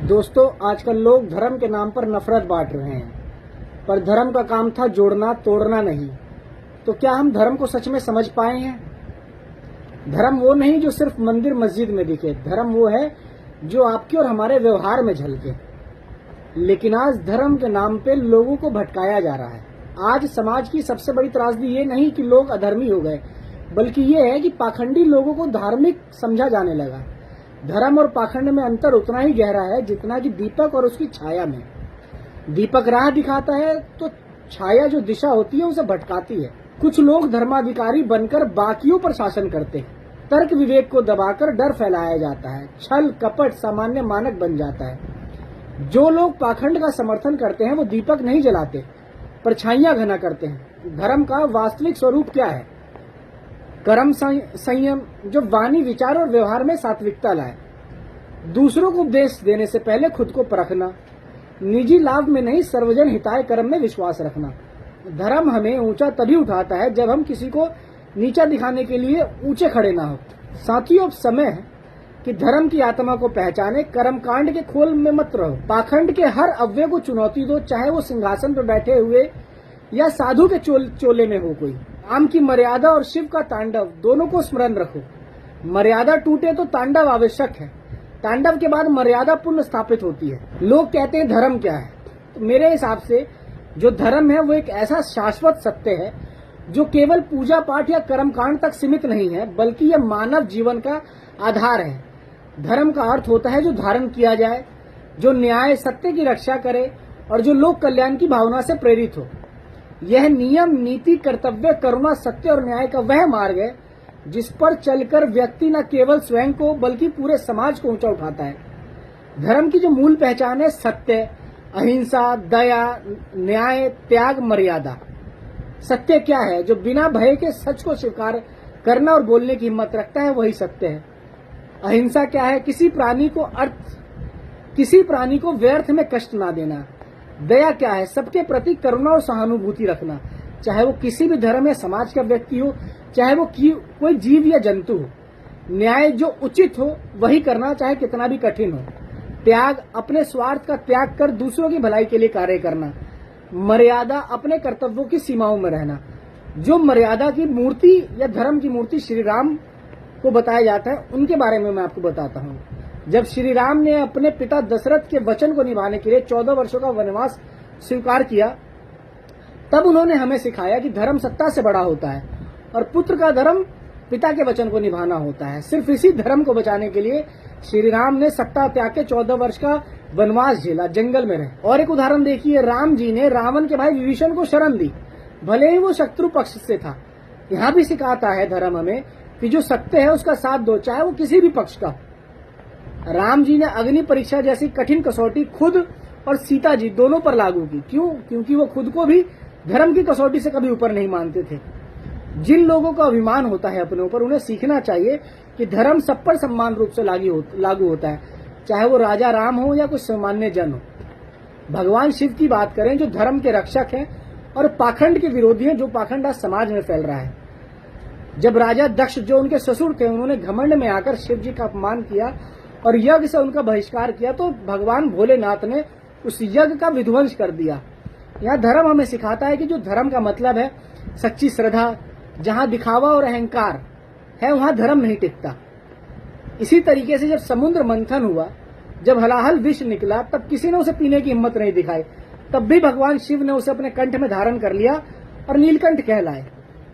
दोस्तों, आजकल लोग धर्म के नाम पर नफरत बांट रहे हैं, पर धर्म का काम था जोड़ना, तोड़ना नहीं। तो क्या हम धर्म को सच में समझ पाए हैं? धर्म वो नहीं जो सिर्फ मंदिर मस्जिद में दिखे। धर्म वो है जो आपके और हमारे व्यवहार में झलके। लेकिन आज धर्म के नाम पे लोगों को भटकाया जा रहा है। आज समाज की सबसे बड़ी त्रासदी ये नहीं कि लोग अधर्मी हो गए, बल्कि ये है कि पाखंडी लोगों को धार्मिक समझा जाने लगा। धर्म और पाखंड में अंतर उतना ही गहरा है जितना कि दीपक और उसकी छाया में। दीपक राह दिखाता है तो छाया जो दिशा होती है उसे भटकाती है। कुछ लोग धर्माधिकारी बनकर बाकियों पर शासन करते हैं। तर्क विवेक को दबाकर डर फैलाया जाता है। छल कपट सामान्य मानक बन जाता है। जो लोग पाखंड का समर्थन करते हैं वो दीपक नहीं जलाते, परछाइयां घना करते हैं। धर्म का वास्तविक स्वरूप क्या है? कर्म संयम, जो वाणी विचार और व्यवहार में सात्विकता लाए। दूसरों को उपदेश देने से पहले खुद को परखना। निजी लाभ में नहीं, सर्वजन हिताय कर्म में विश्वास रखना। धर्म हमें ऊंचा तभी उठाता है जब हम किसी को नीचा दिखाने के लिए ऊंचे खड़े ना हो। साथियों, अब समय है कि धर्म की आत्मा को पहचाने। कर्मकांड के खोल में मत रहो। पाखंड के हर अव्यय को चुनौती दो, चाहे वो सिंहासन पर बैठे हुए या साधु के चोले में हो कोई। राम की मर्यादा और शिव का तांडव, दोनों को स्मरण रखो। मर्यादा टूटे तो तांडव आवश्यक है। तांडव के बाद मर्यादा पुनः स्थापित होती है। लोग कहते हैं धर्म क्या है? तो मेरे हिसाब से जो धर्म है वो एक ऐसा शाश्वत सत्य है जो केवल पूजा पाठ या कर्मकांड तक सीमित नहीं है, बल्कि यह मानव जीवन का आधार है। धर्म का अर्थ होता है जो धारण किया जाए, जो न्याय सत्य की रक्षा करे और जो लोक कल्याण की भावना से प्रेरित हो। यह नियम, नीति, कर्तव्य, करुणा, सत्य और न्याय का वह मार्ग है जिस पर चलकर व्यक्ति न केवल स्वयं को बल्कि पूरे समाज को ऊंचा उठाता है। धर्म की जो मूल पहचान है सत्य, अहिंसा, दया, न्याय, त्याग, मर्यादा। सत्य क्या है? जो बिना भय के सच को स्वीकार करना और बोलने की हिम्मत रखता है, वही सत्य है। अहिंसा क्या है? किसी प्राणी को व्यर्थ में कष्ट ना देना। दया क्या है? सबके प्रति करुणा और सहानुभूति रखना, चाहे वो किसी भी धर्म या समाज का व्यक्ति हो, चाहे वो कोई जीव या जंतु हो। न्याय, जो उचित हो वही करना, चाहे कितना भी कठिन हो। त्याग, अपने स्वार्थ का त्याग कर दूसरों की भलाई के लिए कार्य करना। मर्यादा, अपने कर्तव्यों की सीमाओं में रहना। जो मर्यादा की मूर्ति या धर्म की मूर्ति श्री राम को बताया जाता है, उनके बारे में मैं आपको बताता हूँ। जब श्री राम ने अपने पिता दशरथ के वचन को निभाने के लिए 14 वर्षों का वनवास स्वीकार किया, तब उन्होंने हमें सिखाया कि धर्म सत्ता से बड़ा होता है और पुत्र का धर्म पिता के वचन को निभाना होता है। सिर्फ इसी धर्म को बचाने के लिए श्री राम ने सत्ता त्याग के 14 वर्ष का वनवास झेला, जंगल में रहे। और एक उदाहरण देखिए, राम जी ने रावण के भाई विभीषण को शरण दी, भले ही वो शत्रु पक्ष से था। यहाँ भी सिखाता है धर्म हमें कि जो सत्य है उसका साथ दो, चाहे वो किसी भी पक्ष का। राम जी ने अग्नि परीक्षा जैसी कठिन कसौटी खुद और सीता जी दोनों पर लागू की। क्यों? क्योंकि वो खुद को भी धर्म की कसौटी से कभी ऊपर नहीं मानते थे। जिन लोगों को अभिमान होता है अपने ऊपर, उन्हें सीखना चाहिए कि धर्म सब पर समान रूप से लागू होता है, चाहे वो राजा राम हो या कुछ सामान्य जन हो। भगवान शिव की बात करें, जो धर्म के रक्षक हैं और पाखंड के विरोधी हैं, जो पाखंड आज समाज में फैल रहा है। जब राजा दक्ष, जो उनके ससुर थे, उन्होंने घमंड में आकर शिव जी का अपमान किया और यज्ञ से उनका बहिष्कार किया, तो भगवान भोलेनाथ ने उस यज्ञ का विध्वंस कर दिया। यहाँ धर्म हमें सिखाता है कि जो धर्म का मतलब है सच्ची श्रद्धा। जहाँ दिखावा और अहंकार है वहाँ धर्म नहीं टिकता। इसी तरीके से जब समुद्र मंथन हुआ, जब हलाहल विष निकला, तब किसी ने उसे पीने की हिम्मत नहीं दिखाई, तब भी भगवान शिव ने उसे अपने कंठ में धारण कर लिया और नीलकंठ कहलाए।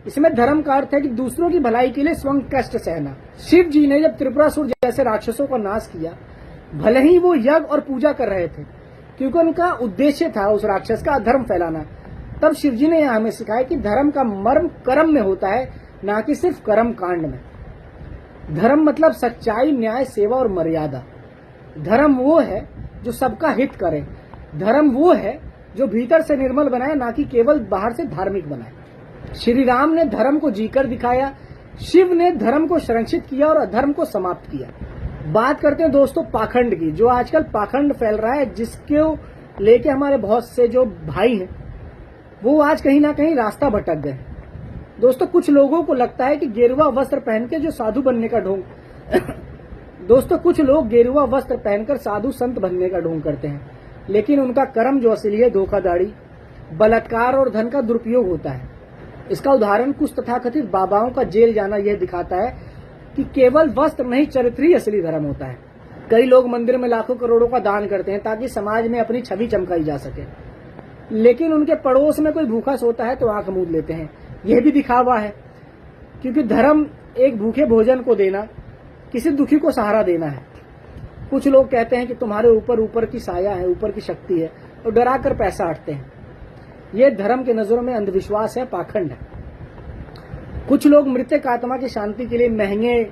इसमें धर्म का अर्थ है कि दूसरों की भलाई के लिए स्वयं कष्ट सहना। शिव जी ने जब त्रिपुरासुर जैसे राक्षसों का नाश किया, भले ही वो यज्ञ और पूजा कर रहे थे, क्योंकि उनका उद्देश्य था उस राक्षस का अधर्म फैलाना, तब शिव जी ने यहाँ हमें सिखाया कि धर्म का मर्म कर्म में होता है, ना कि सिर्फ कर्म कांड में। धर्म मतलब सच्चाई, न्याय, सेवा और मर्यादा। धर्म वो है जो सबका हित करे। धर्म वो है जो भीतर से निर्मल बनाए, ना कि केवल बाहर से धार्मिक बनाए। श्री राम ने धर्म को जीकर दिखाया, शिव ने धर्म को संरक्षित किया और अधर्म को समाप्त किया। बात करते हैं दोस्तों पाखंड की। जो आजकल पाखंड फैल रहा है, जिसको लेके हमारे बहुत से जो भाई हैं वो आज कहीं ना कहीं रास्ता भटक गए। दोस्तों, कुछ लोगों को लगता है कि गेरुआ वस्त्र पहन के जो साधु बनने का ढोंग दोस्तों, कुछ लोग गेरुआ वस्त्र पहनकर साधु संत बनने का ढोंग करते हैं, लेकिन उनका कर्म जो असली है धोखाधड़ी, बलात्कार और धन का दुरुपयोग होता है। इसका उदाहरण कुछ तथाकथित बाबाओं का जेल जाना यह दिखाता है कि केवल वस्त्र नहीं, चरित्र ही असली धर्म होता है। कई लोग मंदिर में लाखों करोड़ों का दान करते हैं ताकि समाज में अपनी छवि चमकाई जा सके, लेकिन उनके पड़ोस में कोई भूखा सोता है तो आंख मूंद लेते हैं। यह भी दिखावा है, क्योंकि धर्म एक भूखे भोजन को देना, किसी दुखी को सहारा देना है। कुछ लोग कहते हैं कि तुम्हारे ऊपर ऊपर की साया है, ऊपर की शक्ति है, और डरा कर पैसा हटते हैं। यह धर्म के नजरों में अंधविश्वास है, पाखंड है। कुछ लोग मृतक आत्मा की शांति के लिए महंगे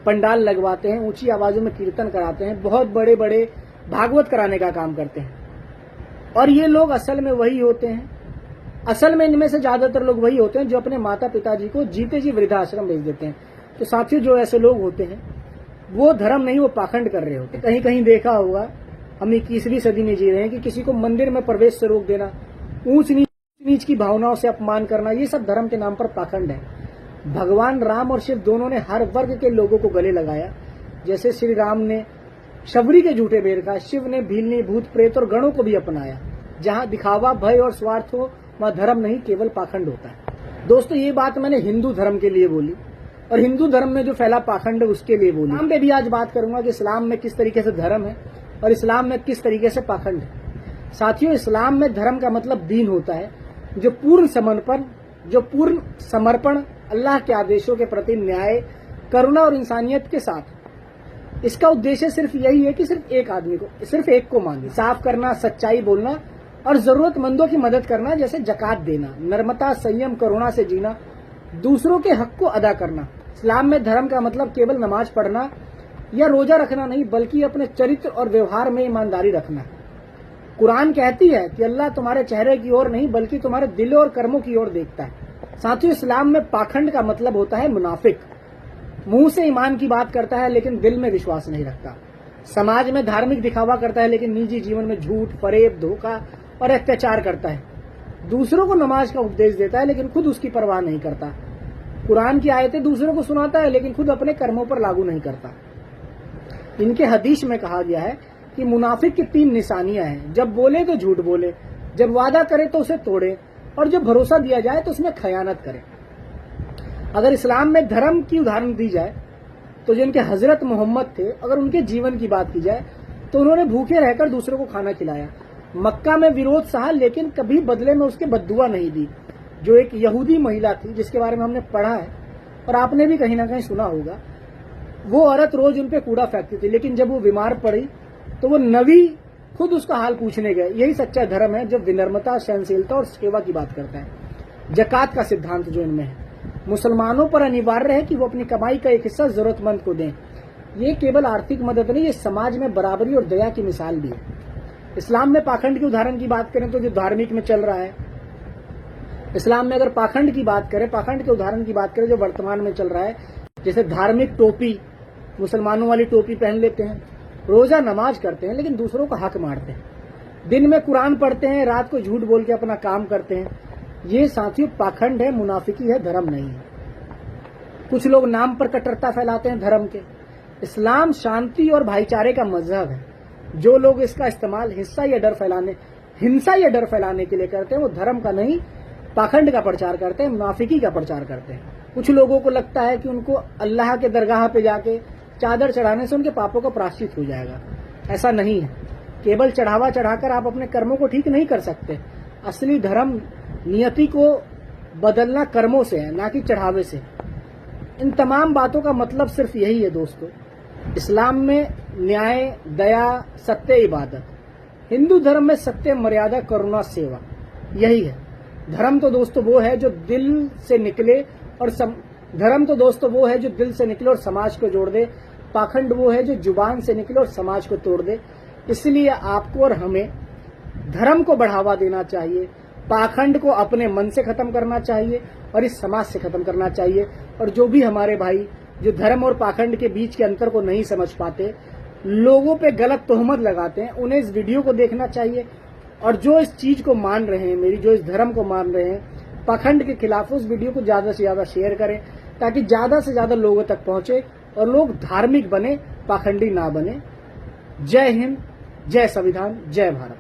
पंडाल लगवाते हैं, ऊंची आवाजों में कीर्तन कराते हैं, बहुत बड़े बड़े भागवत कराने का काम करते हैं, और ये लोग असल में वही होते हैं। असल में इनमें से ज्यादातर लोग वही होते हैं जो अपने माता पिताजी को जीते जी वृद्धाश्रम भेज देते हैं। तो साथियों, जो ऐसे लोग होते हैं वो धर्म नहीं, वो पाखंड कर रहे होते हैं। कहीं कहीं देखा होगा, हम 21वीं सदी में जी रहे हैं, कि किसी को मंदिर में प्रवेश से रोक देना, ऊंच नीच की भावनाओं से अपमान करना, ये सब धर्म के नाम पर पाखंड है। भगवान राम और शिव दोनों ने हर वर्ग के लोगों को गले लगाया। जैसे श्री राम ने शबरी के झूठे बेर का, शिव ने भीलनी, भूत प्रेत और गणों को भी अपनाया। जहां दिखावा, भय और स्वार्थ हो, वहां धर्म नहीं, केवल पाखंड होता है। दोस्तों, ये बात मैंने हिंदू धर्म के लिए बोली, और हिंदू धर्म में जो फैला पाखंड है उसके लिए बोली। इस्लाम पे भी आज बात करूंगा कि इस्लाम में किस तरीके से धर्म है और इस्लाम में किस तरीके से पाखंड है। साथियों, इस्लाम में धर्म का मतलब दीन होता है, जो पूर्ण समर्पण, अल्लाह के आदेशों के प्रति न्याय, करुणा और इंसानियत के साथ। इसका उद्देश्य सिर्फ यही है कि सिर्फ एक को मानना, साफ करना, सच्चाई बोलना और जरूरतमंदों की मदद करना, जैसे जकात देना, नर्मता, संयम, करुणा से जीना, दूसरों के हक को अदा करना। इस्लाम में धर्म का मतलब केवल नमाज पढ़ना या रोजा रखना नहीं, बल्कि अपने चरित्र और व्यवहार में ईमानदारी रखना। कुरान कहती है कि अल्लाह तुम्हारे चेहरे की ओर नहीं, बल्कि तुम्हारे दिल और कर्मों की ओर देखता है। साथियों, इस्लाम में पाखंड का मतलब होता है मुनाफिक। मुंह से ईमान की बात करता है लेकिन दिल में विश्वास नहीं रखता। समाज में धार्मिक दिखावा करता है लेकिन निजी जीवन में झूठ, फरेब, धोखा और अत्याचार करता है। दूसरों को नमाज का उपदेश देता है लेकिन खुद उसकी परवाह नहीं करता। कुरान की आयतें दूसरों को सुनाता है लेकिन खुद अपने कर्मों पर लागू नहीं करता। इनके हदीस में कहा गया है कि मुनाफिक की 3 निशानियां हैं। जब बोले तो झूठ बोले, जब वादा करे तो उसे तोड़े, और जब भरोसा दिया जाए तो उसमें खयानत करे। अगर इस्लाम में धर्म की उदाहरण दी जाए तो जिनके हजरत मोहम्मद थे, अगर उनके जीवन की बात की जाए तो उन्होंने भूखे रहकर दूसरों को खाना खिलाया, मक्का में विरोध सहा लेकिन कभी बदले में उसके बद्दुआ नहीं दी। जो एक यहूदी महिला थी जिसके बारे में हमने पढ़ा है और आपने भी कहीं ना कहीं सुना होगा, वो औरत रोज उन पे कूड़ा फेंकती थी, लेकिन जब वो बीमार पड़ी तो वो नबी खुद उसका हाल पूछने गए। यही सच्चा धर्म है, जो विनम्रता, सहनशीलता और सेवा की बात करता है। जकात का सिद्धांत जो इनमें है, मुसलमानों पर अनिवार्य है कि वो अपनी कमाई का एक हिस्सा जरूरतमंद को दें। ये केवल आर्थिक मदद नहीं, ये समाज में बराबरी और दया की मिसाल भी है। इस्लाम में पाखंड के उदाहरण की बात करें तो जो धार्मिक में चल रहा है, इस्लाम में अगर पाखंड की बात करें, पाखंड के उदाहरण की बात करें जो वर्तमान में चल रहा है, जैसे धार्मिक टोपी, मुसलमानों वाली टोपी पहन लेते हैं, रोजा नमाज करते हैं लेकिन दूसरों का हक मारते हैं, दिन में कुरान पढ़ते हैं, रात को झूठ बोल के अपना काम करते हैं। ये साथियों पाखंड है, मुनाफिकी है, धर्म नहीं है। कुछ लोग नाम पर कट्टरता फैलाते हैं धर्म के। इस्लाम शांति और भाईचारे का मजहब है। जो लोग इसका इस्तेमाल हिंसा या डर फैलाने के लिए करते हैं, वो धर्म का नहीं, पाखंड का प्रचार करते हैं, मुनाफिकी का प्रचार करते हैं। कुछ लोगों को लगता है कि उनको अल्लाह के दरगाह पे जाके चादर चढ़ाने से उनके पापों का प्रायश्चित हो जाएगा। ऐसा नहीं है। केवल चढ़ावा चढ़ाकर आप अपने कर्मों को ठीक नहीं कर सकते। असली धर्म नियति को बदलना कर्मों से है, ना कि चढ़ावे से। इन तमाम बातों का मतलब सिर्फ यही है दोस्तों, इस्लाम में न्याय, दया, सत्य, इबादत। हिंदू धर्म में सत्य, मर्यादा, करुणा, सेवा, यही है। धर्म तो दोस्तों वो है जो दिल से निकले और समाज को जोड़ दे। पाखंड वो है जो जुबान से निकले और समाज को तोड़ दे। इसलिए आपको और हमें धर्म को बढ़ावा देना चाहिए, पाखंड को अपने मन से खत्म करना चाहिए और इस समाज से खत्म करना चाहिए। और जो भी हमारे भाई जो धर्म और पाखंड के बीच के अंतर को नहीं समझ पाते, लोगों पे गलत तोहमत लगाते हैं, उन्हें इस वीडियो को देखना चाहिए। और जो इस चीज को मान रहे हैं, जो इस धर्म को मान रहे हैं, पाखंड के खिलाफ, उस वीडियो को ज्यादा से ज्यादा शेयर करें ताकि ज्यादा से ज्यादा लोगों तक पहुंचे और लोग धार्मिक बने पाखंडी ना बने। जय हिंद, जय संविधान, जय भारत।